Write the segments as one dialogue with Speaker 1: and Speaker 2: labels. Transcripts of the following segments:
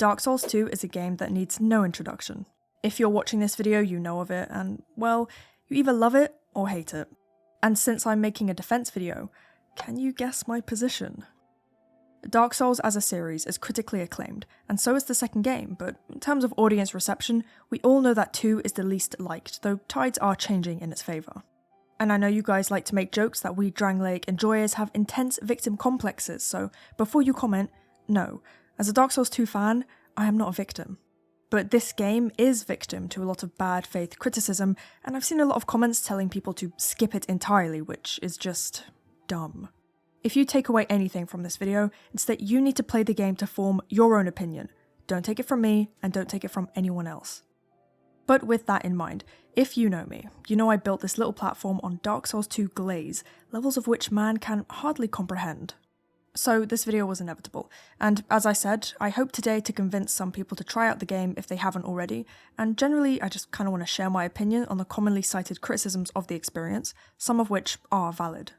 Speaker 1: Dark Souls 2 is a game that needs no introduction. If you're watching this video, you know of it, and, well, you either love it or hate it. And since I'm making a defense video, can you guess my position? Dark Souls as a series is critically acclaimed, and so is the second game, but in terms of audience reception, we all know that 2 is the least liked, though tides are changing in its favour. And I know you guys like to make jokes that we Drang Lake enjoyers have intense victim complexes, so before you comment, no, as a Dark Souls 2 fan, I am not a victim. But this game is victim to a lot of bad faith criticism, and I've seen a lot of comments telling people to skip it entirely, which is just dumb. If you take away anything from this video, it's that you need to play the game to form your own opinion. Don't take it from me, and don't take it from anyone else. But with that in mind, if you know me, you know I built this little platform on Dark Souls 2 glaze, levels of which man can hardly comprehend. So this video was inevitable, and as I said, I hope today to convince some people to try out the game if they haven't already, and generally I just kind of want to share my opinion on the commonly cited criticisms of the experience, some of which are valid.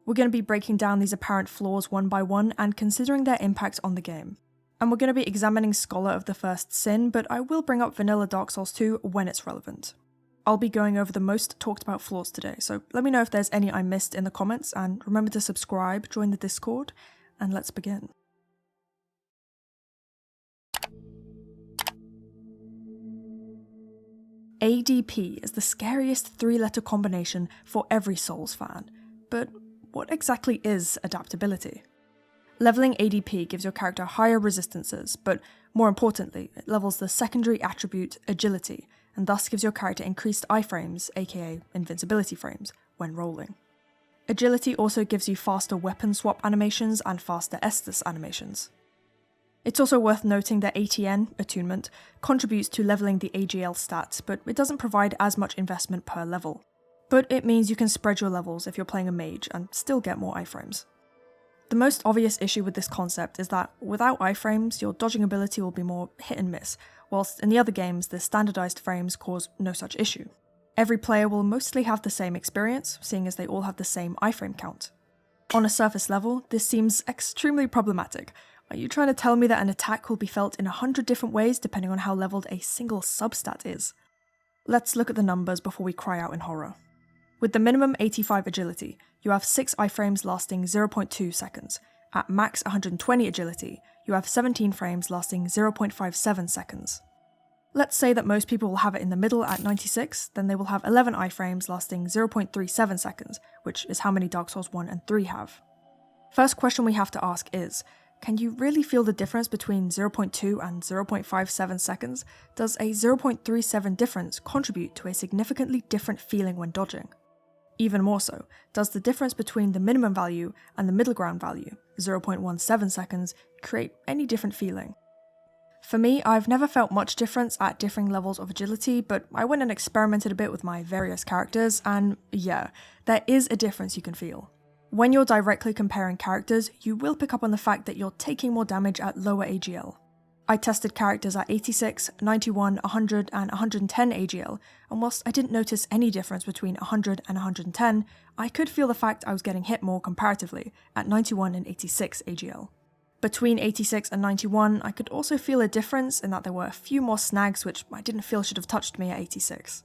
Speaker 1: We're going to be breaking down these apparent flaws one by one and considering their impact on the game. And we're going to be examining Scholar of the First Sin, but I will bring up vanilla Dark Souls 2 when it's relevant. I'll be going over the most talked about flaws today, so let me know if there's any I missed in the comments, and remember to subscribe, join the Discord, and let's begin. ADP is the scariest 3-letter combination for every Souls fan, but what exactly is adaptability? Leveling ADP gives your character higher resistances, but more importantly, it levels the secondary attribute agility, and thus gives your character increased iframes, aka invincibility frames, when rolling. Agility also gives you faster weapon swap animations and faster Estus animations. It's also worth noting that ATN, attunement, contributes to leveling the AGL stats, but it doesn't provide as much investment per level. But it means you can spread your levels if you're playing a mage and still get more iframes. The most obvious issue with this concept is that without iframes, your dodging ability will be more hit and miss, whilst in the other games the standardized frames cause no such issue. Every player will mostly have the same experience, seeing as they all have the same iframe count. On a surface level, this seems extremely problematic. Are you trying to tell me that an attack will be felt in 100 different ways depending on how leveled a single substat is? Let's look at the numbers before we cry out in horror. With the minimum 85 agility, you have 6 iframes lasting 0.2 seconds. At max 120 agility, you have 17 frames lasting 0.57 seconds. Let's say that most people will have it in the middle at 96, then they will have 11 iframes lasting 0.37 seconds, which is how many Dark Souls 1 and 3 have. First question we have to ask is, can you really feel the difference between 0.2 and 0.57 seconds? Does a 0.37 difference contribute to a significantly different feeling when dodging? Even more so, does the difference between the minimum value and the middle ground value, 0.17 seconds, create any different feeling? For me, I've never felt much difference at differing levels of agility, but I went and experimented a bit with my various characters, and yeah, there is a difference you can feel. When you're directly comparing characters, you will pick up on the fact that you're taking more damage at lower AGL. I tested characters at 86, 91, 100 and 110 AGL, and whilst I didn't notice any difference between 100 and 110, I could feel the fact I was getting hit more comparatively at 91 and 86 AGL. Between 86 and 91, I could also feel a difference in that there were a few more snags which I didn't feel should have touched me at 86.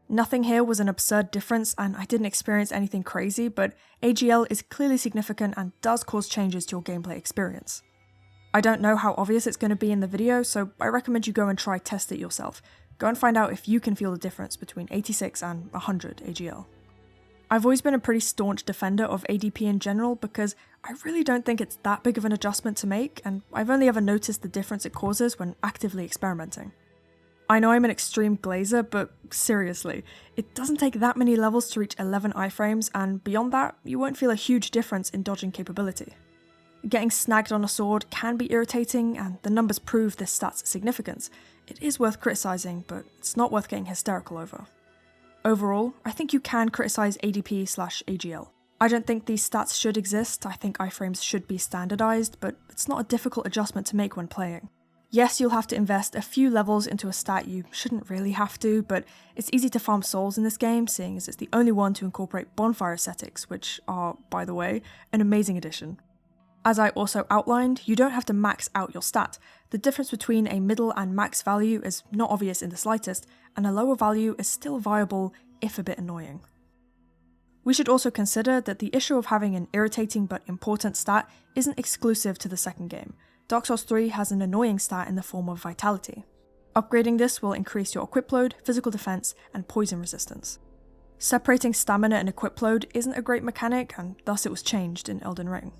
Speaker 1: Nothing here was an absurd difference and I didn't experience anything crazy, but AGL is clearly significant and does cause changes to your gameplay experience. I don't know how obvious it's going to be in the video, so I recommend you go and try test it yourself. Go and find out if you can feel the difference between 86 and 100 AGL. I've always been a pretty staunch defender of ADP in general because I really don't think it's that big of an adjustment to make, and I've only ever noticed the difference it causes when actively experimenting. I know I'm an extreme glazer, but seriously, it doesn't take that many levels to reach 11 iframes, and beyond that, you won't feel a huge difference in dodging capability. Getting snagged on a sword can be irritating, and the numbers prove this stat's significance. It is worth criticising, but it's not worth getting hysterical over. Overall, I think you can criticise ADP/AGL. I don't think these stats should exist, I think iframes should be standardised, but it's not a difficult adjustment to make when playing. Yes, you'll have to invest a few levels into a stat you shouldn't really have to, but it's easy to farm souls in this game, seeing as it's the only one to incorporate bonfire ascetics, which are, by the way, an amazing addition. As I also outlined, you don't have to max out your stat. The difference between a middle and max value is not obvious in the slightest, and a lower value is still viable, if a bit annoying. We should also consider that the issue of having an irritating but important stat isn't exclusive to the second game. Dark Souls 3 has an annoying stat in the form of Vitality. Upgrading this will increase your equip load, physical defense, and poison resistance. Separating stamina and equip load isn't a great mechanic, and thus it was changed in Elden Ring.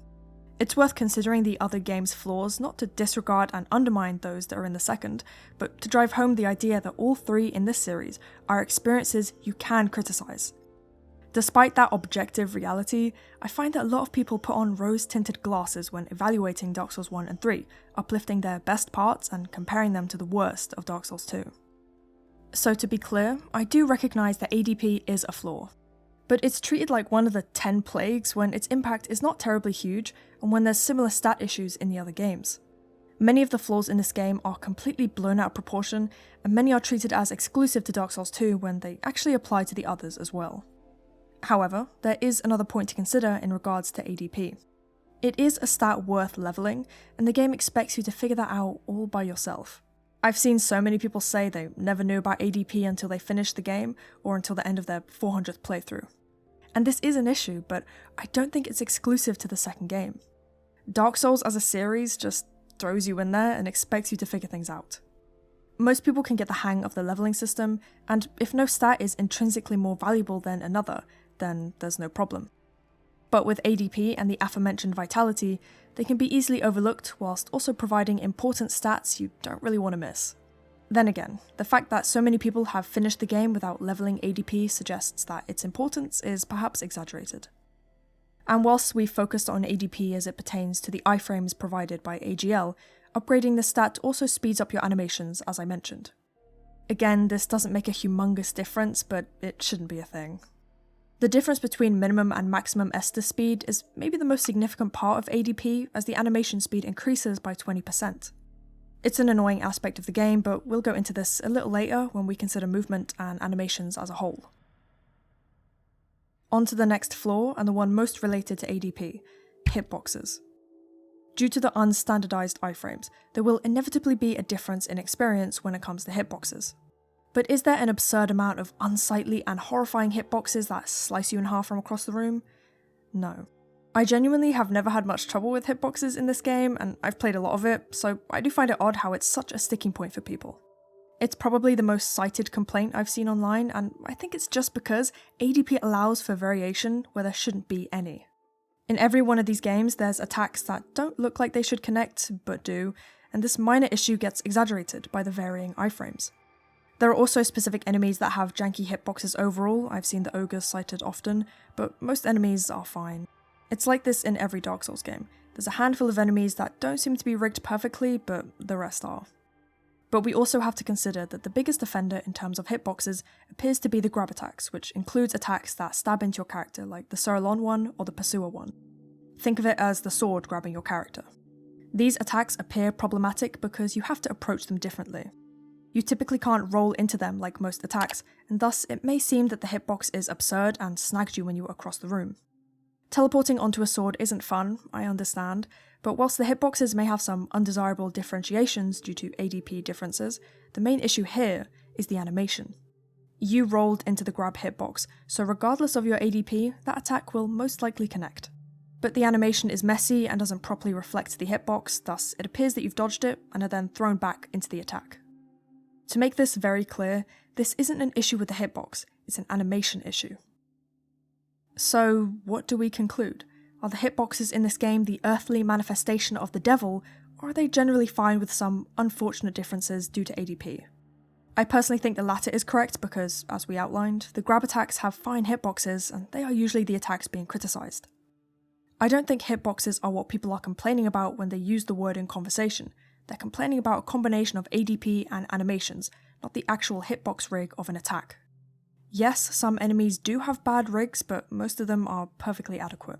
Speaker 1: It's worth considering the other game's flaws, not to disregard and undermine those that are in the second, but to drive home the idea that all three in this series are experiences you can criticize. Despite that objective reality, I find that a lot of people put on rose-tinted glasses when evaluating Dark Souls 1 and 3, uplifting their best parts and comparing them to the worst of Dark Souls 2. So to be clear, I do recognise that ADP is a flaw, but it's treated like one of the 10 plagues when its impact is not terribly huge and when there's similar stat issues in the other games. Many of the flaws in this game are completely blown out of proportion, and many are treated as exclusive to Dark Souls 2 when they actually apply to the others as well. However, there is another point to consider in regards to ADP. It is a stat worth leveling, and the game expects you to figure that out all by yourself. I've seen so many people say they never knew about ADP until they finished the game, or until the end of their 400th playthrough. And this is an issue, but I don't think it's exclusive to the second game. Dark Souls as a series just throws you in there and expects you to figure things out. Most people can get the hang of the leveling system, and if no stat is intrinsically more valuable than another, then there's no problem. But with ADP and the aforementioned Vitality, they can be easily overlooked whilst also providing important stats you don't really want to miss. Then again, the fact that so many people have finished the game without leveling ADP suggests that its importance is perhaps exaggerated. And whilst we've focused on ADP as it pertains to the iframes provided by AGL, upgrading the stat also speeds up your animations, as I mentioned. Again, this doesn't make a humongous difference, but it shouldn't be a thing. The difference between minimum and maximum Estus speed is maybe the most significant part of ADP, as the animation speed increases by 20%. It's an annoying aspect of the game, but we'll go into this a little later when we consider movement and animations as a whole. On to the next flaw, and the one most related to ADP, hitboxes. Due to the unstandardized iframes, there will inevitably be a difference in experience when it comes to hitboxes. But is there an absurd amount of unsightly and horrifying hitboxes that slice you in half from across the room? No. I genuinely have never had much trouble with hitboxes in this game, and I've played a lot of it, so I do find it odd how it's such a sticking point for people. It's probably the most cited complaint I've seen online, and I think it's just because ADP allows for variation where there shouldn't be any. In every one of these games, there's attacks that don't look like they should connect, but do, and this minor issue gets exaggerated by the varying iframes. There are also specific enemies that have janky hitboxes overall. I've seen the ogres cited often, but most enemies are fine. It's like this in every Dark Souls game. There's a handful of enemies that don't seem to be rigged perfectly, but the rest are. But we also have to consider that the biggest offender in terms of hitboxes appears to be the grab attacks, which includes attacks that stab into your character, like the Surlon one or the Pursuer one. Think of it as the sword grabbing your character. These attacks appear problematic because you have to approach them differently. You typically can't roll into them like most attacks, and thus it may seem that the hitbox is absurd and snagged you when you were across the room. Teleporting onto a sword isn't fun, I understand, but whilst the hitboxes may have some undesirable differentiations due to ADP differences, the main issue here is the animation. You rolled into the grab hitbox, so regardless of your ADP, that attack will most likely connect. But the animation is messy and doesn't properly reflect the hitbox, thus it appears that you've dodged it and are then thrown back into the attack. To make this very clear, this isn't an issue with the hitbox, it's an animation issue. So, what do we conclude? Are the hitboxes in this game the earthly manifestation of the devil, or are they generally fine with some unfortunate differences due to ADP? I personally think the latter is correct because, as we outlined, the grab attacks have fine hitboxes and they are usually the attacks being criticised. I don't think hitboxes are what people are complaining about when they use the word in conversation. They're complaining about a combination of ADP and animations, not the actual hitbox rig of an attack. Yes, some enemies do have bad rigs, but most of them are perfectly adequate.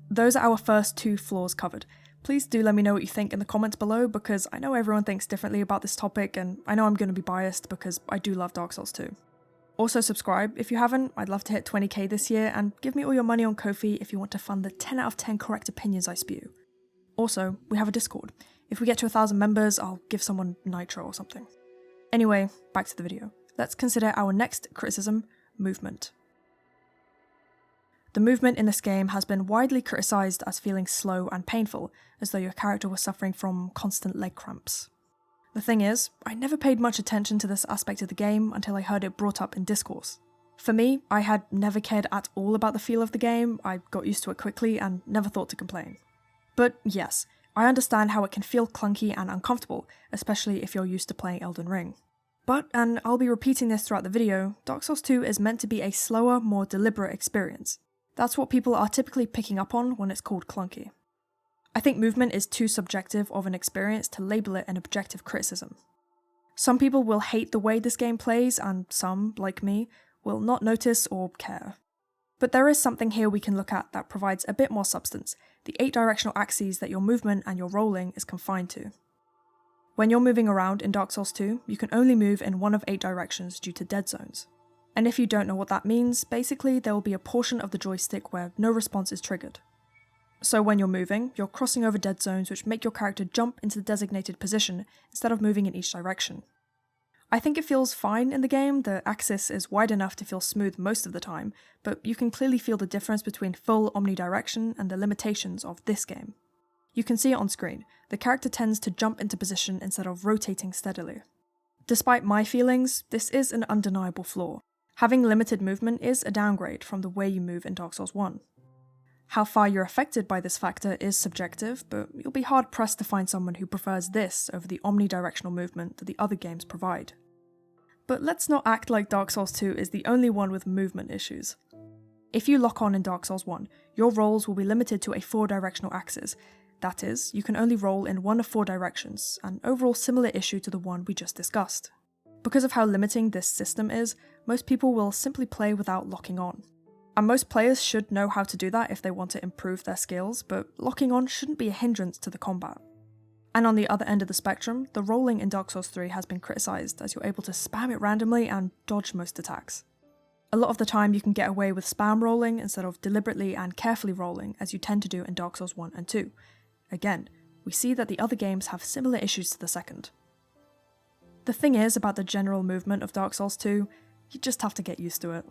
Speaker 1: Those are our first two flaws covered. Please do let me know what you think in the comments below, because I know everyone thinks differently about this topic, and I know I'm going to be biased because I do love Dark Souls 2. Also subscribe if you haven't, I'd love to hit 20k this year, and give me all your money on Ko-fi if you want to fund the 10 out of 10 correct opinions I spew. Also, we have a Discord. If we get to 1,000 members, I'll give someone nitro or something. Anyway, back to the video. Let's consider our next criticism, movement. The movement in this game has been widely criticised as feeling slow and painful, as though your character was suffering from constant leg cramps. The thing is, I never paid much attention to this aspect of the game until I heard it brought up in discourse. For me, I had never cared at all about the feel of the game, I got used to it quickly and never thought to complain. But yes, I understand how it can feel clunky and uncomfortable, especially if you're used to playing Elden Ring. But, and I'll be repeating this throughout the video, Dark Souls 2 is meant to be a slower, more deliberate experience. That's what people are typically picking up on when it's called clunky. I think movement is too subjective of an experience to label it an objective criticism. Some people will hate the way this game plays, and some, like me, will not notice or care. But there is something here we can look at that provides a bit more substance, the 8 directional axes that your movement and your rolling is confined to. When you're moving around in Dark Souls 2, you can only move in one of 8 directions due to dead zones. And if you don't know what that means, basically there will be a portion of the joystick where no response is triggered. So when you're moving, you're crossing over dead zones which make your character jump into the designated position instead of moving in each direction. I think it feels fine in the game, the axis is wide enough to feel smooth most of the time, but you can clearly feel the difference between full omnidirection and the limitations of this game. You can see it on screen, the character tends to jump into position instead of rotating steadily. Despite my feelings, this is an undeniable flaw. Having limited movement is a downgrade from the way you move in Dark Souls 1. How far you're affected by this factor is subjective, but you'll be hard-pressed to find someone who prefers this over the omnidirectional movement that the other games provide. But let's not act like Dark Souls 2 is the only one with movement issues. If you lock on in Dark Souls 1, your rolls will be limited to a 4-directional axis. That is, you can only roll in one of 4 directions, an overall similar issue to the one we just discussed. Because of how limiting this system is, most people will simply play without locking on. And most players should know how to do that if they want to improve their skills, but locking on shouldn't be a hindrance to the combat. And on the other end of the spectrum, the rolling in Dark Souls 3 has been criticised as you're able to spam it randomly and dodge most attacks. A lot of the time you can get away with spam rolling instead of deliberately and carefully rolling as you tend to do in Dark Souls 1 and 2. Again, we see that the other games have similar issues to the second. The thing is about the general movement of Dark Souls 2, you just have to get used to it.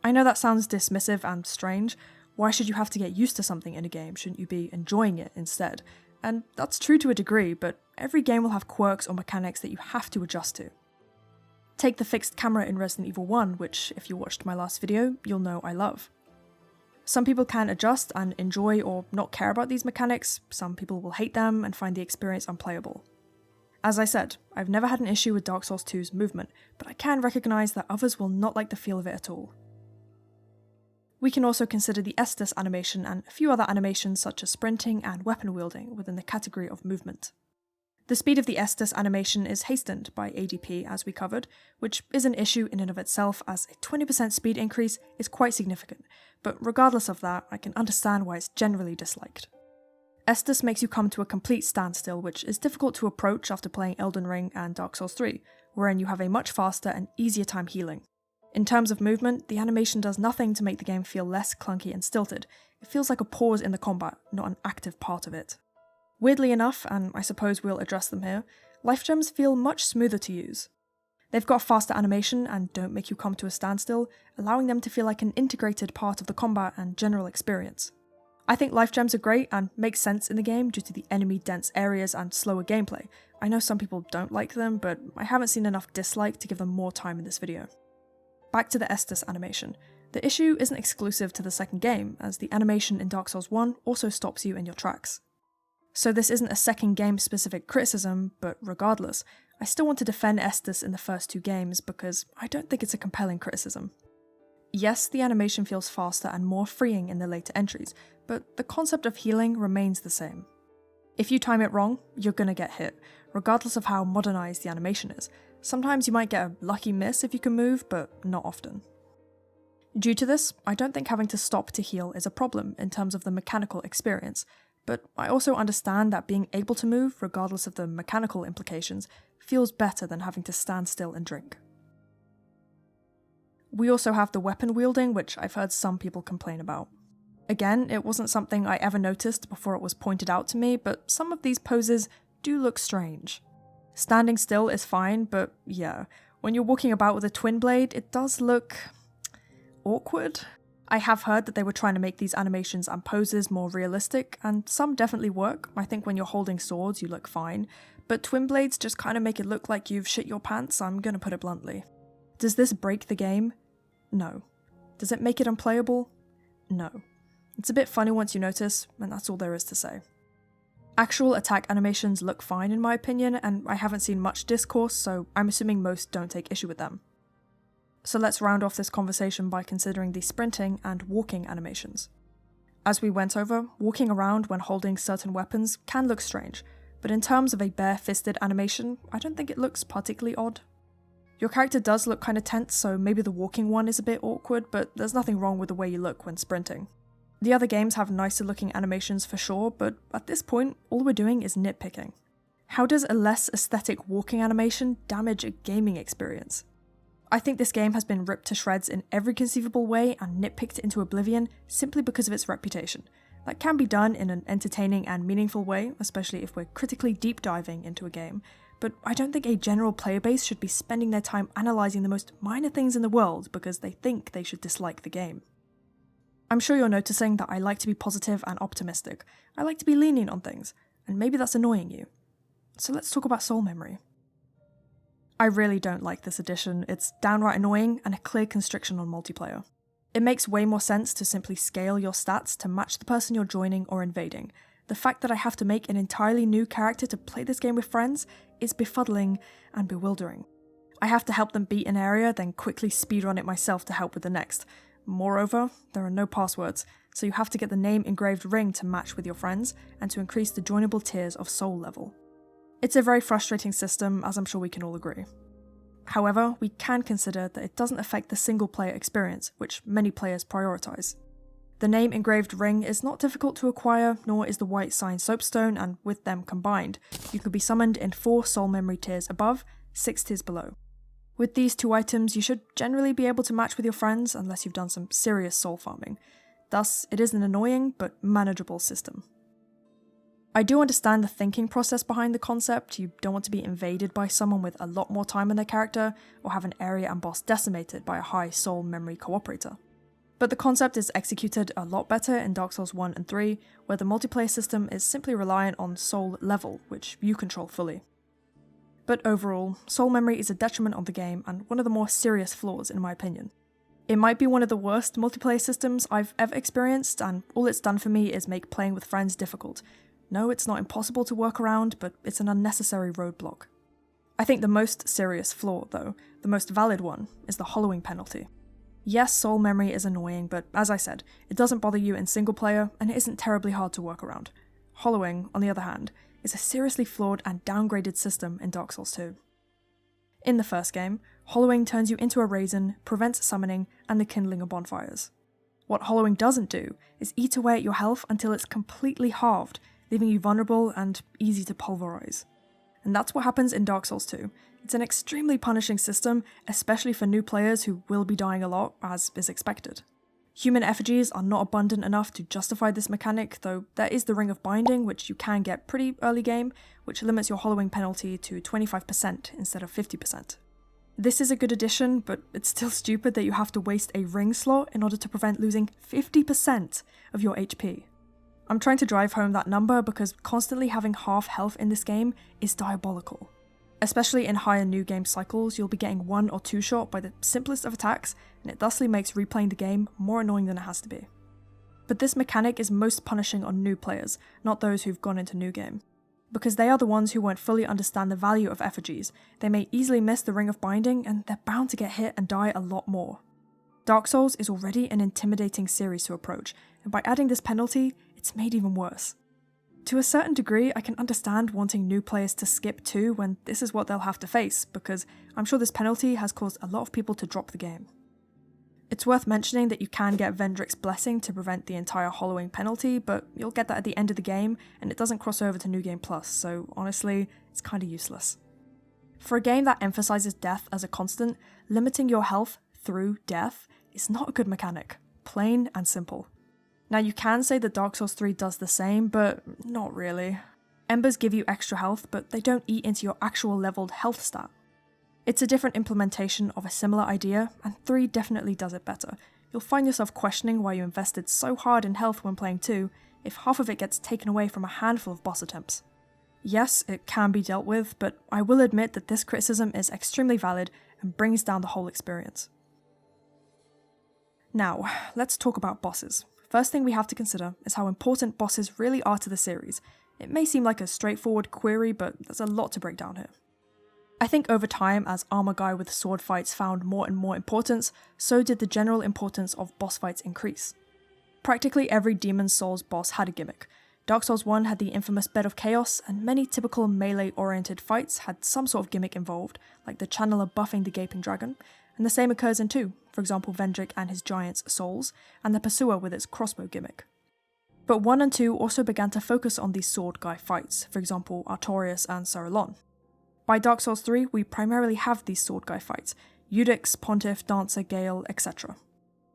Speaker 1: I know that sounds dismissive and strange. Why should you have to get used to something in a game? Shouldn't you be enjoying it instead? And that's true to a degree, but every game will have quirks or mechanics that you have to adjust to. Take the fixed camera in Resident Evil 1, which, if you watched my last video, you'll know I love. Some people can adjust and enjoy or not care about these mechanics, some people will hate them and find the experience unplayable. As I said, I've never had an issue with Dark Souls 2's movement, but I can recognise that others will not like the feel of it at all. We can also consider the Estus animation and a few other animations such as sprinting and weapon wielding within the category of movement. The speed of the Estus animation is hastened by ADP as we covered, which is an issue in and of itself as a 20% speed increase is quite significant, but regardless of that, I can understand why it's generally disliked. Estus makes you come to a complete standstill, which is difficult to approach after playing Elden Ring and Dark Souls 3, wherein you have a much faster and easier time healing. In terms of movement, the animation does nothing to make the game feel less clunky and stilted. It feels like a pause in the combat, not an active part of it. Weirdly enough, and I suppose we'll address them here, life gems feel much smoother to use. They've got faster animation and don't make you come to a standstill, allowing them to feel like an integrated part of the combat and general experience. I think life gems are great and make sense in the game due to the enemy-dense areas and slower gameplay. I know some people don't like them, but I haven't seen enough dislike to give them more time in this video. Back to the Estus animation. The issue isn't exclusive to the second game, as the animation in Dark Souls 1 also stops you in your tracks. So this isn't a second game specific criticism, but regardless, I still want to defend Estus in the first 2 games because I don't think it's a compelling criticism. Yes, the animation feels faster and more freeing in the later entries, but the concept of healing remains the same. If you time it wrong, you're gonna get hit, regardless of how modernized the animation is. Sometimes you might get a lucky miss if you can move, but not often. Due to this, I don't think having to stop to heal is a problem in terms of the mechanical experience, but I also understand that being able to move, regardless of the mechanical implications, feels better than having to stand still and drink. We also have the weapon wielding, which I've heard some people complain about. Again, it wasn't something I ever noticed before it was pointed out to me, but some of these poses do look strange. Standing still is fine, but yeah, when you're walking about with a twin blade, it does look awkward. I have heard that they were trying to make these animations and poses more realistic, and some definitely work. I think when you're holding swords, you look fine, but twin blades just kind of make it look like you've shit your pants, I'm gonna put it bluntly. Does this break the game? No. Does it make it unplayable? No. It's a bit funny once you notice, and that's all there is to say. Actual attack animations look fine in my opinion, and I haven't seen much discourse, so I'm assuming most don't take issue with them. So let's round off this conversation by considering the sprinting and walking animations. As we went over, walking around when holding certain weapons can look strange, but in terms of a bare-fisted animation, I don't think it looks particularly odd. Your character does look kind of tense, so maybe the walking one is a bit awkward, but there's nothing wrong with the way you look when sprinting. The other games have nicer looking animations for sure, but at this point, all we're doing is nitpicking. How does a less aesthetic walking animation damage a gaming experience? I think this game has been ripped to shreds in every conceivable way and nitpicked into oblivion simply because of its reputation. That can be done in an entertaining and meaningful way, especially if we're critically deep diving into a game, but I don't think a general player base should be spending their time analysing the most minor things in the world because they think they should dislike the game. I'm sure you're noticing that I like to be positive and optimistic. I like to be lenient on things, and maybe that's annoying you. So let's talk about soul memory. I really don't like this addition. It's downright annoying and a clear constriction on multiplayer. It makes way more sense to simply scale your stats to match the person you're joining or invading. The fact that I have to make an entirely new character to play this game with friends is befuddling and bewildering. I have to help them beat an area, then quickly speedrun it myself to help with the next. Moreover, there are no passwords, so you have to get the name engraved ring to match with your friends and to increase the joinable tiers of soul level. It's a very frustrating system, as I'm sure we can all agree. However, we can consider that it doesn't affect the single player experience, which many players prioritise. The name engraved ring is not difficult to acquire, nor is the white sign soapstone, and with them combined, you could be summoned in 4 soul memory tiers above, 6 tiers below. With these 2 items, you should generally be able to match with your friends unless you've done some serious soul farming. Thus, it is an annoying but manageable system. I do understand the thinking process behind the concept. You don't want to be invaded by someone with a lot more time on their character, or have an area and boss decimated by a high soul memory cooperator. But the concept is executed a lot better in Dark Souls 1 and 3, where the multiplayer system is simply reliant on soul level, which you control fully. But overall, soul memory is a detriment on the game and one of the more serious flaws in my opinion. It might be one of the worst multiplayer systems I've ever experienced, and all it's done for me is make playing with friends difficult. No, it's not impossible to work around, but it's an unnecessary roadblock. I think the most serious flaw, though, the most valid one, is the hollowing penalty. Yes, soul memory is annoying, but as I said, it doesn't bother you in single player, and it isn't terribly hard to work around. Hollowing, on the other hand, is a seriously flawed and downgraded system in Dark Souls 2. In the first game, hollowing turns you into a raisin, prevents summoning, and the kindling of bonfires. What hollowing doesn't do is eat away at your health until it's completely halved, leaving you vulnerable and easy to pulverize. And that's what happens in Dark Souls 2. It's an extremely punishing system, especially for new players who will be dying a lot, as is expected. Human effigies are not abundant enough to justify this mechanic, though there is the Ring of Binding, which you can get pretty early game, which limits your hollowing penalty to 25% instead of 50%. This is a good addition, but it's still stupid that you have to waste a ring slot in order to prevent losing 50% of your HP. I'm trying to drive home that number because constantly having half health in this game is diabolical. Especially in higher new game cycles, you'll be getting 1 or 2 shot by the simplest of attacks, and it thusly makes replaying the game more annoying than it has to be. But this mechanic is most punishing on new players, not those who've gone into new game. Because they are the ones who won't fully understand the value of effigies, they may easily miss the Ring of Binding, and they're bound to get hit and die a lot more. Dark Souls is already an intimidating series to approach, and by adding this penalty, it's made even worse. To a certain degree, I can understand wanting new players to skip too when this is what they'll have to face, because I'm sure this penalty has caused a lot of people to drop the game. It's worth mentioning that you can get Vendrick's Blessing to prevent the entire hollowing penalty, but you'll get that at the end of the game, and it doesn't cross over to New Game Plus, so honestly, it's kinda useless. For a game that emphasizes death as a constant, limiting your health through death is not a good mechanic. Plain and simple. Now you can say that Dark Souls 3 does the same, but not really. Embers give you extra health, but they don't eat into your actual leveled health stat. It's a different implementation of a similar idea, and 3 definitely does it better. You'll find yourself questioning why you invested so hard in health when playing 2, if half of it gets taken away from a handful of boss attempts. Yes, it can be dealt with, but I will admit that this criticism is extremely valid and brings down the whole experience. Now, let's talk about bosses. First thing we have to consider is how important bosses really are to the series. It may seem like a straightforward query, but there's a lot to break down here. I think over time, as armor guy with sword fights found more and more importance, so did the general importance of boss fights increase. Practically every Demon's Souls boss had a gimmick. Dark Souls 1 had the infamous Bed of Chaos, and many typical melee-oriented fights had some sort of gimmick involved, like the Channeler buffing the Gaping Dragon, and the same occurs in 2, for example Vendrick and his Giant's Souls, and the Pursuer with its crossbow gimmick. But 1 and 2 also began to focus on these sword guy fights, for example Artorias and Sarlon. By Dark Souls 3, we primarily have these sword guy fights, Eudix, Pontiff, Dancer, Gale, etc.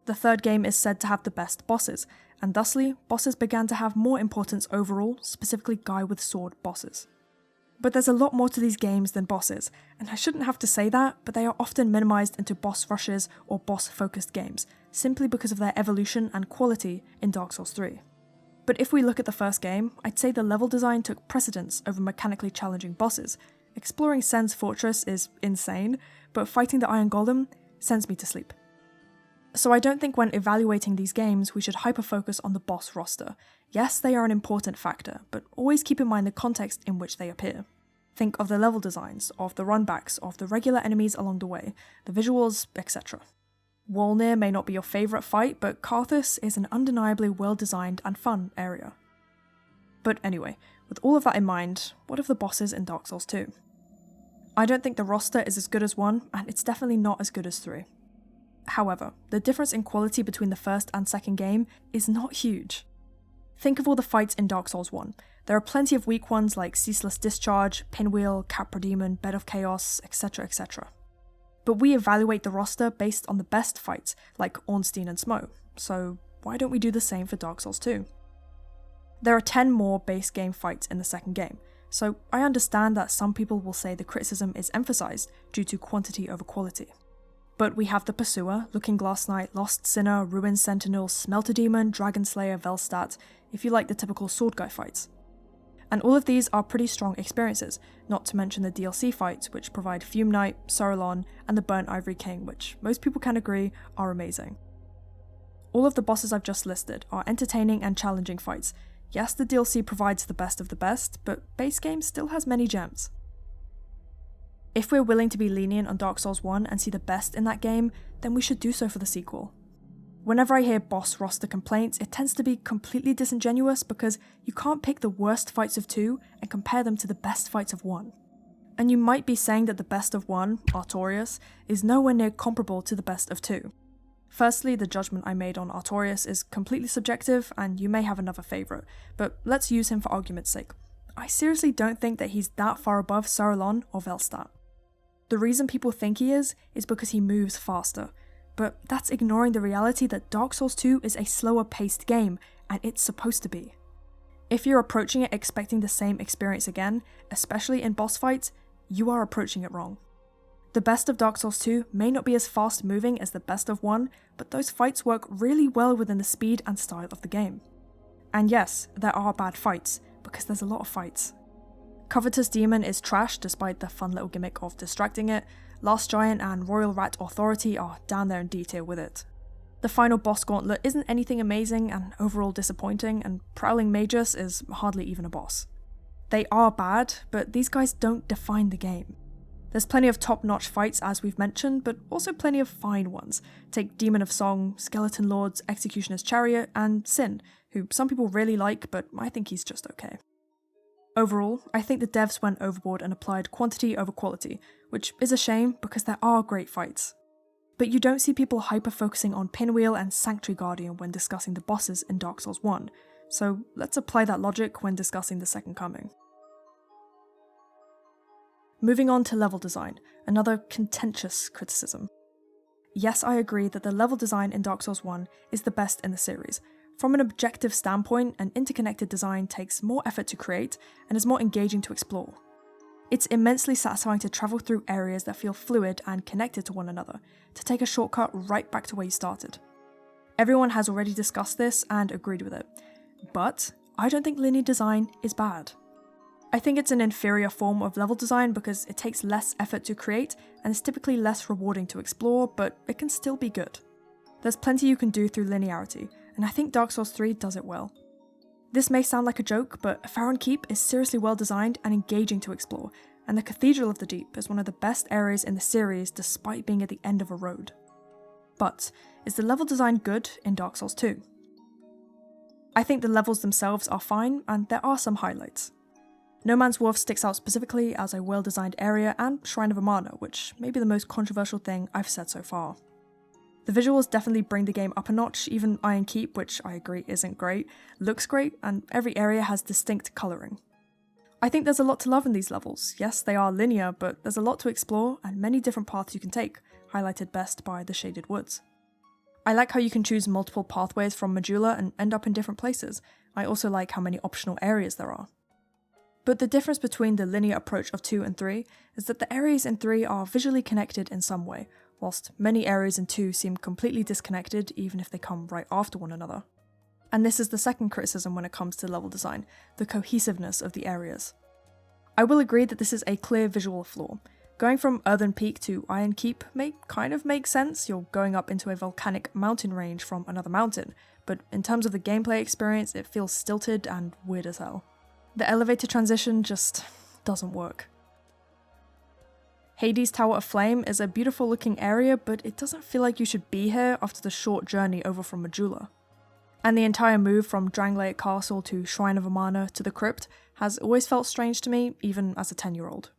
Speaker 1: The third game is said to have the best bosses, and thusly, bosses began to have more importance overall, specifically guy with sword bosses. But there's a lot more to these games than bosses, and I shouldn't have to say that, but they are often minimized into boss rushes or boss-focused games, simply because of their evolution and quality in Dark Souls 3. But if we look at the first game, I'd say the level design took precedence over mechanically challenging bosses. Exploring Sen's Fortress is insane, but fighting the Iron Golem sends me to sleep. So I don't think when evaluating these games we should hyper-focus on the boss roster. Yes, they are an important factor, but always keep in mind the context in which they appear. Think of the level designs, of the runbacks, of the regular enemies along the way, the visuals, etc. Walnir may not be your favourite fight, but Karthus is an undeniably well-designed and fun area. But anyway, with all of that in mind, what of the bosses in Dark Souls 2? I don't think the roster is as good as 1, and it's definitely not as good as 3. However, the difference in quality between the first and second game is not huge. Think of all the fights in Dark Souls 1. There are plenty of weak ones like Ceaseless Discharge, Pinwheel, Capra Demon, Bed of Chaos, etc, etc. But we evaluate the roster based on the best fights, like Ornstein and Smough, so why don't we do the same for Dark Souls 2? There are 10 more base game fights in the second game, so I understand that some people will say the criticism is emphasized due to quantity over quality. But we have the Pursuer, Looking Glass Knight, Lost Sinner, Ruined Sentinel, Smelter Demon, Dragon Slayer, Velstadt, if you like the typical sword guy fights. And all of these are pretty strong experiences, not to mention the DLC fights, which provide Fume Knight, Sarlon, and the Burnt Ivory King, which most people can agree are amazing. All of the bosses I've just listed are entertaining and challenging fights. Yes, the DLC provides the best of the best, but base game still has many gems. If we're willing to be lenient on Dark Souls 1 and see the best in that game, then we should do so for the sequel. Whenever I hear boss roster complaints, it tends to be completely disingenuous because you can't pick the worst fights of 2 and compare them to the best fights of 1. And you might be saying that the best of 1, Artorias, is nowhere near comparable to the best of 2. Firstly, the judgment I made on Artorias is completely subjective, and you may have another favourite, but let's use him for argument's sake. I seriously don't think that he's that far above Sarlon or Velstadt. The reason people think he is because he moves faster, but that's ignoring the reality that Dark Souls 2 is a slower paced game, and it's supposed to be. If you're approaching it expecting the same experience again, especially in boss fights, you are approaching it wrong. The best of Dark Souls 2 may not be as fast moving as the best of 1, but those fights work really well within the speed and style of the game. And yes, there are bad fights, because there's a lot of fights. Covetous Demon is trash despite the fun little gimmick of distracting it. Last Giant and Royal Rat Authority are down there in detail with it. The final boss gauntlet isn't anything amazing and overall disappointing, and Prowling Magus is hardly even a boss. They are bad, but these guys don't define the game. There's plenty of top-notch fights as we've mentioned, but also plenty of fine ones. Take Demon of Song, Skeleton Lords, Executioner's Chariot, and Sin, who some people really like, but I think he's just okay. Overall, I think the devs went overboard and applied quantity over quality, which is a shame because there are great fights. But you don't see people hyper-focusing on Pinwheel and Sanctuary Guardian when discussing the bosses in Dark Souls 1, so let's apply that logic when discussing the Second Coming. Moving on to level design, another contentious criticism. yes, I agree that the level design in Dark Souls 1 is the best in the series. From an objective standpoint, an interconnected design takes more effort to create and is more engaging to explore. It's immensely satisfying to travel through areas that feel fluid and connected to one another, to take a shortcut right back to where you started. Everyone has already discussed this and agreed with it, but I don't think linear design is bad. I think it's an inferior form of level design because it takes less effort to create and is typically less rewarding to explore, but it can still be good. There's plenty you can do through linearity, and I think Dark Souls 3 does it well. This may sound like a joke, but Faron Keep is seriously well designed and engaging to explore, and the Cathedral of the Deep is one of the best areas in the series despite being at the end of a road. But is the level design good in Dark Souls 2? I think the levels themselves are fine, and there are some highlights. No Man's Wharf sticks out specifically as a well-designed area, and Shrine of Amana, which may be the most controversial thing I've said so far. The visuals definitely bring the game up a notch. Even Iron Keep, which I agree isn't great, looks great, and every area has distinct colouring. I think there's a lot to love in these levels. Yes, they are linear, but there's a lot to explore and many different paths you can take, highlighted best by the Shaded Woods. I like how you can choose multiple pathways from Majula and end up in different places. I also like how many optional areas there are. But the difference between the linear approach of 2 and 3 is that the areas in 3 are visually connected in some way, whilst many areas in 2 seem completely disconnected even if they come right after one another. And this is the second criticism when it comes to level design, the cohesiveness of the areas. I will agree that this is a clear visual flaw. Going from Earthen Peak to Iron Keep may kind of make sense. You're going up into a volcanic mountain range from another mountain, but in terms of the gameplay experience, it feels stilted and weird as hell. The elevator transition just doesn't work. Hades' Tower of Flame is a beautiful looking area, but it doesn't feel like you should be here after the short journey over from Majula. And the entire move from Drangleic Castle to Shrine of Amana to the Crypt has always felt strange to me, even as a 10-year-old.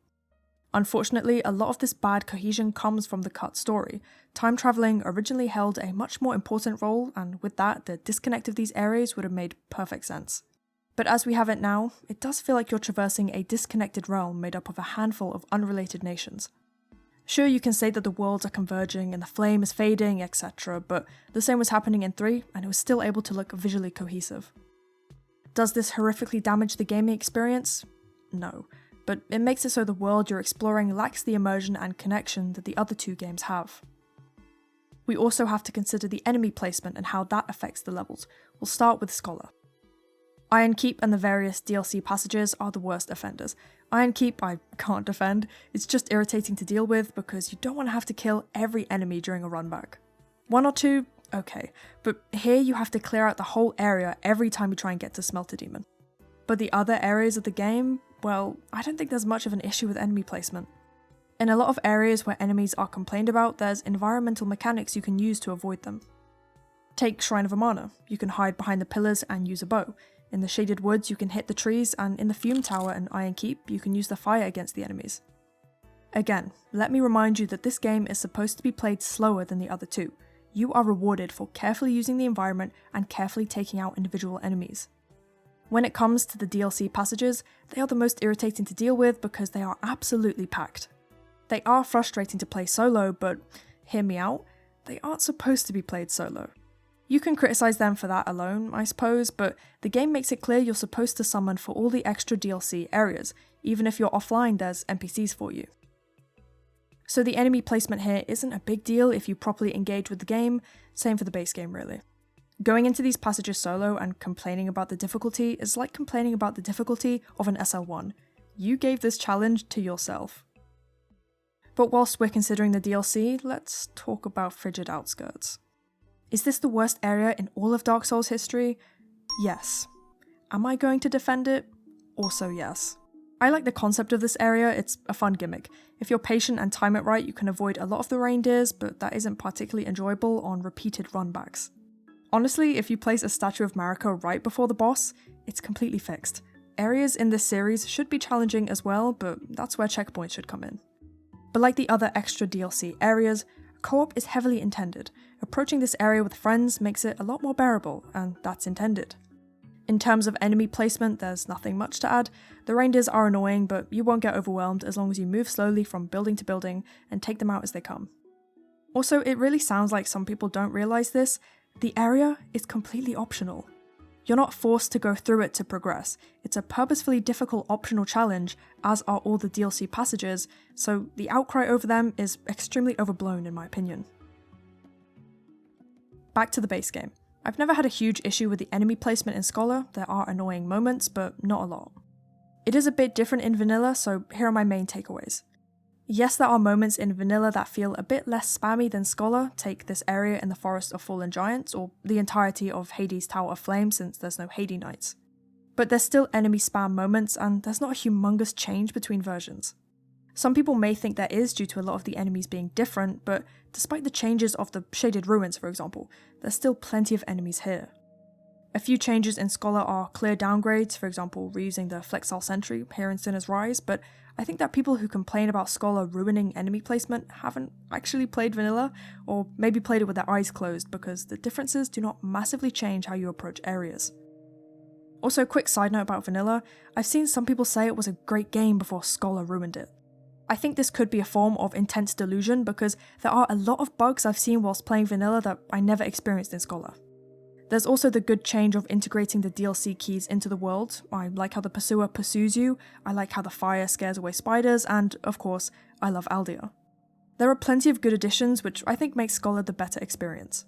Speaker 1: Unfortunately, a lot of this bad cohesion comes from the cut story. Time travelling originally held a much more important role, and with that, the disconnect of these areas would have made perfect sense. But as we have it now, it does feel like you're traversing a disconnected realm made up of a handful of unrelated nations. Sure, you can say that the worlds are converging and the flame is fading, etc., but the same was happening in 3, and it was still able to look visually cohesive. Does this horrifically damage the gaming experience? No, but it makes it so the world you're exploring lacks the immersion and connection that the other 2 games have. We also have to consider the enemy placement and how that affects the levels. We'll start with Scholar. Iron Keep and the various DLC passages are the worst offenders. Iron Keep I can't defend, it's just irritating to deal with because you don't want to have to kill every enemy during a run back. 1 or 2, okay, but here you have to clear out the whole area every time you try and get to Smelter Demon. But the other areas of the game, well, I don't think there's much of an issue with enemy placement. In a lot of areas where enemies are complained about, there's environmental mechanics you can use to avoid them. Take Shrine of Amana, you can hide behind the pillars and use a bow. In the Shaded Woods you can hit the trees, and in the Fume Tower and Iron Keep you can use the fire against the enemies. Again, let me remind you that this game is supposed to be played slower than the other 2. You are rewarded for carefully using the environment and carefully taking out individual enemies. When it comes to the DLC passages, they are the most irritating to deal with because they are absolutely packed. They are frustrating to play solo, but hear me out, they aren't supposed to be played solo. You can criticize them for that alone, I suppose, but the game makes it clear you're supposed to summon for all the extra DLC areas. Even if you're offline, there's NPCs for you. So the enemy placement here isn't a big deal if you properly engage with the game, same for the base game really. Going into these passages solo and complaining about the difficulty is like complaining about the difficulty of an SL1. You gave this challenge to yourself. But whilst we're considering the DLC, let's talk about Frigid Outskirts. Is this the worst area in all of Dark Souls history? Yes. Am I going to defend it? Also yes. I like the concept of this area, it's a fun gimmick. If you're patient and time it right, you can avoid a lot of the reindeers, but that isn't particularly enjoyable on repeated runbacks. Honestly, if you place a statue of Marika right before the boss, it's completely fixed. Areas in this series should be challenging as well, but that's where checkpoints should come in. But like the other extra DLC areas, co-op is heavily intended. Approaching this area with friends makes it a lot more bearable, and that's intended. In terms of enemy placement, there's nothing much to add. The reindeers are annoying, but you won't get overwhelmed as long as you move slowly from building to building and take them out as they come. Also, it really sounds like some people don't realise this, the area is completely optional. You're not forced to go through it to progress, it's a purposefully difficult optional challenge, as are all the DLC passages, so the outcry over them is extremely overblown in my opinion. Back to the base game. I've never had a huge issue with the enemy placement in Scholar, there are annoying moments, but not a lot. It is a bit different in Vanilla, so here are my main takeaways. Yes, there are moments in Vanilla that feel a bit less spammy than Scholar, take this area in the Forest of Fallen Giants, or the entirety of Hades' Tower of Flame since there's no Hades Knights. But there's still enemy spam moments, and there's not a humongous change between versions. Some people may think there is due to a lot of the enemies being different, but despite the changes of the Shaded Ruins for example, there's still plenty of enemies here. A few changes in Scholar are clear downgrades, for example reusing the Flexile Sentry here in Sinner's Rise, but I think that people who complain about Scholar ruining enemy placement haven't actually played Vanilla, or maybe played it with their eyes closed because the differences do not massively change how you approach areas. Also, quick side note about Vanilla, I've seen some people say it was a great game before Scholar ruined it. I think this could be a form of intense delusion because there are a lot of bugs I've seen whilst playing Vanilla that I never experienced in Scholar. There's also the good change of integrating the DLC keys into the world. I like how the Pursuer pursues you, I like how the fire scares away spiders, and, of course, I love Aldia. There are plenty of good additions which I think make Scholar the better experience.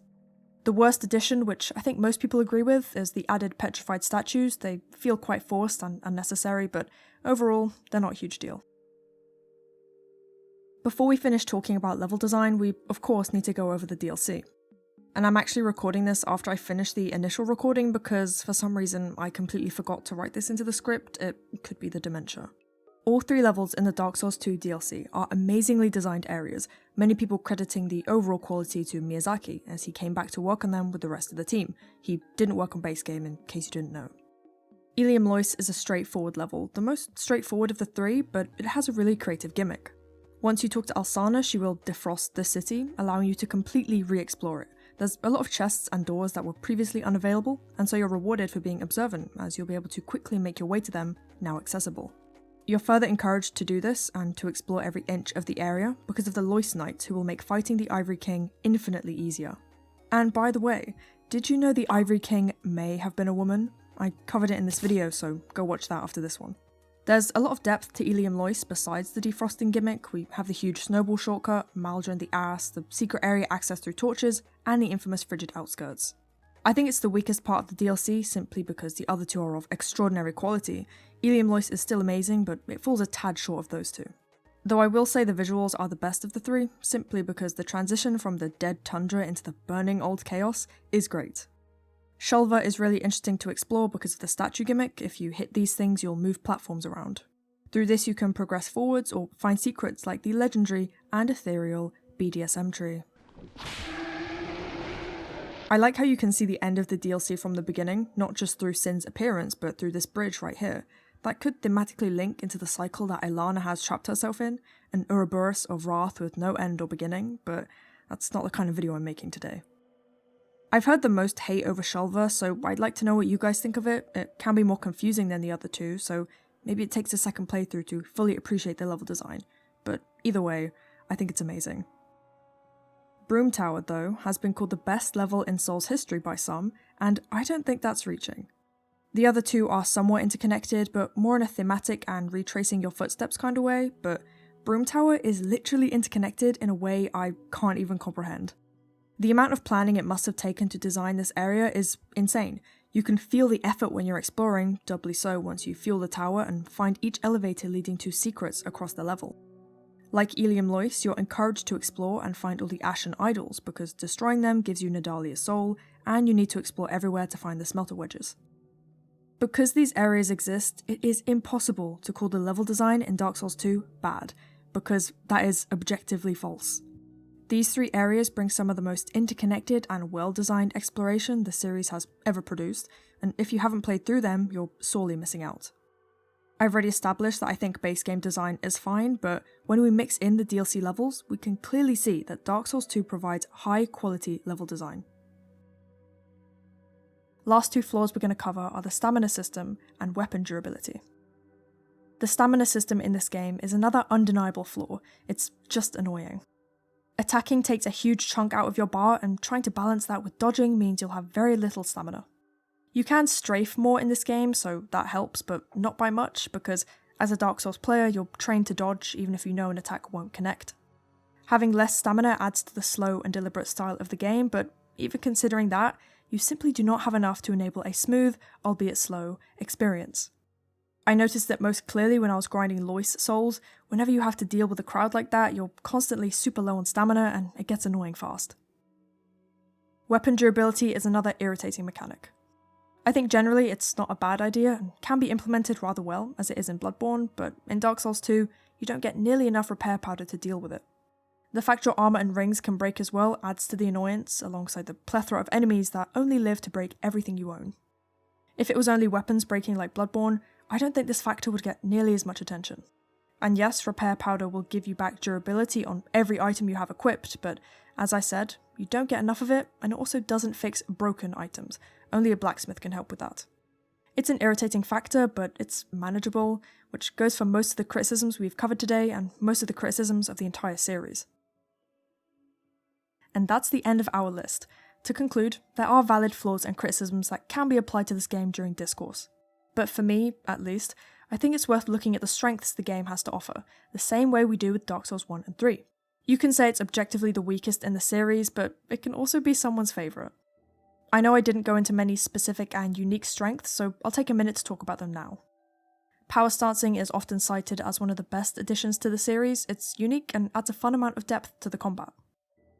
Speaker 1: The worst addition, which I think most people agree with, is the added petrified statues. They feel quite forced and unnecessary, but overall, they're not a huge deal. Before we finish talking about level design, we of course need to go over the DLC. And I'm actually recording this after I finished the initial recording because for some reason I completely forgot to write this into the script. It could be the dementia. All 3 levels in the Dark Souls 2 DLC are amazingly designed areas, many people crediting the overall quality to Miyazaki as he came back to work on them with the rest of the team. He didn't work on base game in case you didn't know. Ilium Lois is a straightforward level, the most straightforward of the 3, but it has a really creative gimmick. Once you talk to Alsana, she will defrost the city, allowing you to completely re-explore it. There's a lot of chests and doors that were previously unavailable, and so you're rewarded for being observant, as you'll be able to quickly make your way to them, now accessible. You're further encouraged to do this, and to explore every inch of the area, because of the Lois Knights who will make fighting the Ivory King infinitely easier. And by the way, did you know the Ivory King may have been a woman? I covered it in this video, so go watch that after this one. There's a lot of depth to Ilium Lois besides the defrosting gimmick. We have the huge snowball shortcut, Maldron the Ass, the secret area access through torches, and the infamous frigid outskirts. I think it's the weakest part of the DLC simply because the other 2 are of extraordinary quality. Ilium Lois is still amazing, but it falls a tad short of those 2. Though I will say the visuals are the best of the 3, simply because the transition from the dead tundra into the burning old chaos is great. Shulva is really interesting to explore because of the statue gimmick. If you hit these things, you'll move platforms around. Through this you can progress forwards or find secrets like the legendary and ethereal BDSM tree. I like how you can see the end of the DLC from the beginning, not just through Sin's appearance, but through this bridge right here. That could thematically link into the cycle that Ilana has trapped herself in, an Ouroboros of wrath with no end or beginning, but that's not the kind of video I'm making today. I've heard the most hate over Shulva, so I'd like to know what you guys think of it. It can be more confusing than the other 2, so maybe it takes a second playthrough to fully appreciate the level design, but either way, I think it's amazing. Broom Tower, though, has been called the best level in Souls history by some, and I don't think that's reaching. The other 2 are somewhat interconnected, but more in a thematic and retracing your footsteps kind of way, but Broom Tower is literally interconnected in a way I can't even comprehend. The amount of planning it must have taken to design this area is insane. You can feel the effort when you're exploring, doubly so once you fuel the tower and find each elevator leading to secrets across the level. Like Ilium Lois, you're encouraged to explore and find all the Ashen Idols, because destroying them gives you Nadalia's soul, and you need to explore everywhere to find the smelter wedges. Because these areas exist, it is impossible to call the level design in Dark Souls 2 bad, because that is objectively false. These 3 areas bring some of the most interconnected and well-designed exploration the series has ever produced, and if you haven't played through them, you're sorely missing out. I've already established that I think base game design is fine, but when we mix in the DLC levels, we can clearly see that Dark Souls 2 provides high-quality level design. Last 2 flaws we're going to cover are the stamina system and weapon durability. The stamina system in this game is another undeniable flaw. It's just annoying. Attacking takes a huge chunk out of your bar, and trying to balance that with dodging means you'll have very little stamina. You can strafe more in this game, so that helps, but not by much, because as a Dark Souls player, you're trained to dodge even if you know an attack won't connect. Having less stamina adds to the slow and deliberate style of the game, but even considering that, you simply do not have enough to enable a smooth, albeit slow, experience. I noticed it most clearly when I was grinding Lois souls. Whenever you have to deal with a crowd like that, you're constantly super low on stamina and it gets annoying fast. Weapon durability is another irritating mechanic. I think generally it's not a bad idea and can be implemented rather well, as it is in Bloodborne, but in Dark Souls 2, you don't get nearly enough repair powder to deal with it. The fact your armor and rings can break as well adds to the annoyance, alongside the plethora of enemies that only live to break everything you own. If it was only weapons breaking like Bloodborne, I don't think this factor would get nearly as much attention. And yes, repair powder will give you back durability on every item you have equipped, but as I said, you don't get enough of it, and it also doesn't fix broken items. Only a blacksmith can help with that. It's an irritating factor, but it's manageable, which goes for most of the criticisms we've covered today and most of the criticisms of the entire series. And that's the end of our list. To conclude, there are valid flaws and criticisms that can be applied to this game during discourse. But for me, at least, I think it's worth looking at the strengths the game has to offer, the same way we do with Dark Souls 1 and 3. You can say it's objectively the weakest in the series, but it can also be someone's favourite. I know I didn't go into many specific and unique strengths, so I'll take a minute to talk about them now. Power stancing is often cited as one of the best additions to the series. It's unique and adds a fun amount of depth to the combat.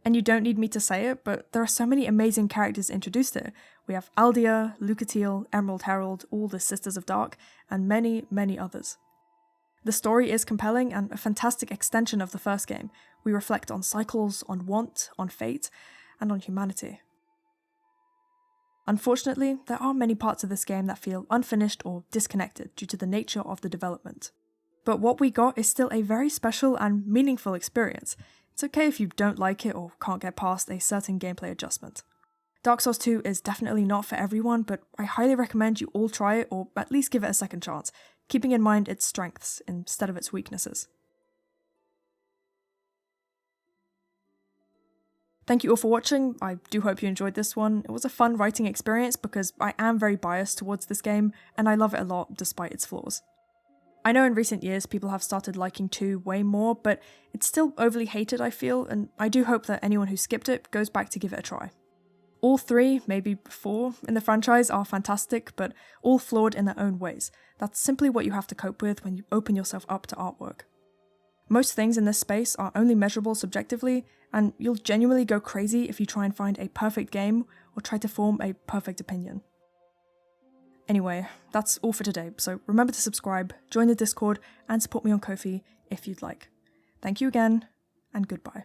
Speaker 1: And you don't need me to say it, but there are so many amazing characters introduced here. We have Aldia, Lucatiel, Emerald Herald, all the Sisters of Dark, and many, many others. The story is compelling and a fantastic extension of the first game. We reflect on cycles, on want, on fate, and on humanity. Unfortunately, there are many parts of this game that feel unfinished or disconnected due to the nature of the development. But what we got is still a very special and meaningful experience. It's okay if you don't like it or can't get past a certain gameplay adjustment. Dark Souls 2 is definitely not for everyone, but I highly recommend you all try it or at least give it a second chance, keeping in mind its strengths instead of its weaknesses. Thank you all for watching. I do hope you enjoyed this one. It was a fun writing experience because I am very biased towards this game and I love it a lot despite its flaws. I know in recent years people have started liking 2 way more, but it's still overly hated, I feel, and I do hope that anyone who skipped it goes back to give it a try. All 3, maybe 4, in the franchise are fantastic, but all flawed in their own ways. That's simply what you have to cope with when you open yourself up to artwork. Most things in this space are only measurable subjectively, and you'll genuinely go crazy if you try and find a perfect game or try to form a perfect opinion. Anyway, that's all for today, so remember to subscribe, join the Discord, and support me on Ko-fi if you'd like. Thank you again, and goodbye.